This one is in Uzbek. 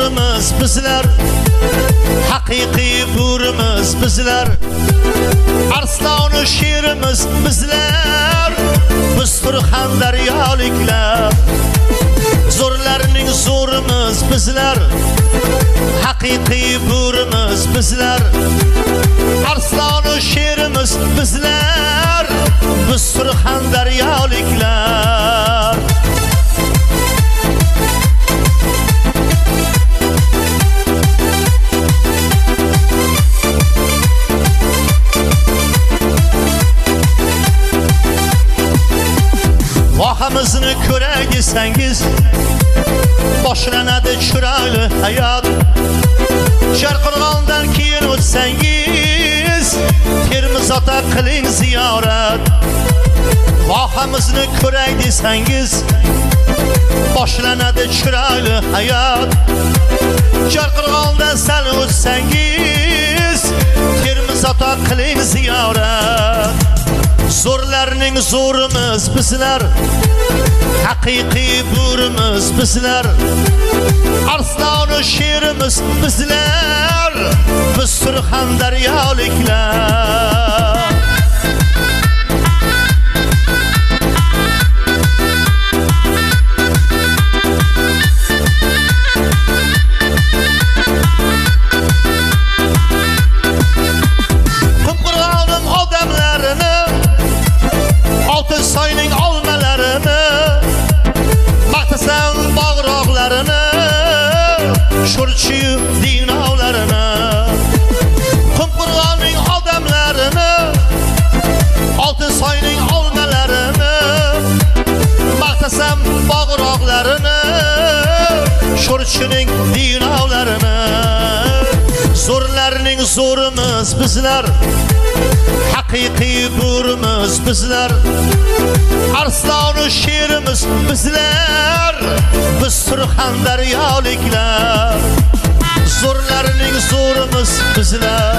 zo'rimiz bizlar, haqiqiy burimiz bizlar, arslonu sherimiz bizlar, biz Surxon daryoliklar. Zo'rlarning zo'rimiz bizlar, haqiqiy burimiz bizlar, arslonu sherimiz bizlar, biz Surxon daryoliklar. Vohamizni ko'ray desangiz, boshlanadi chiroyli hayot. Sharqirg'ondan keyin o'tsangiz, Termiz ota qiling ziyorat. Vohamizni ko'ray desangiz, boshlanadi chiroyli hayot. Sharqirg'ondan sal o'tsangiz, Termiz ota qiling ziyorat. Zo'rlarning zo'rimiz bizlar, haqiqiy burimiz bizlar, arslonu sherimiz bizlar, biz Surxon daryoliklar. Qumqurg'onim odamlarini, Oltinsoyning olmalarini, maqtasam bog'roqlarini, sho'rchiyu dinovlarini. Qumqurg'onning odamlarini, Oltinsoyning olmalarini, maqtasam bog'roqlarini, sho'rchining dinovlarini. Zo'rlarning zo'rimiz bizlar, haqiqiy burimiz bizlar, arslonu sherimiz bizlar, biz Surxon daryoliklar. Zo'rlarning zo'rimiz bizlar.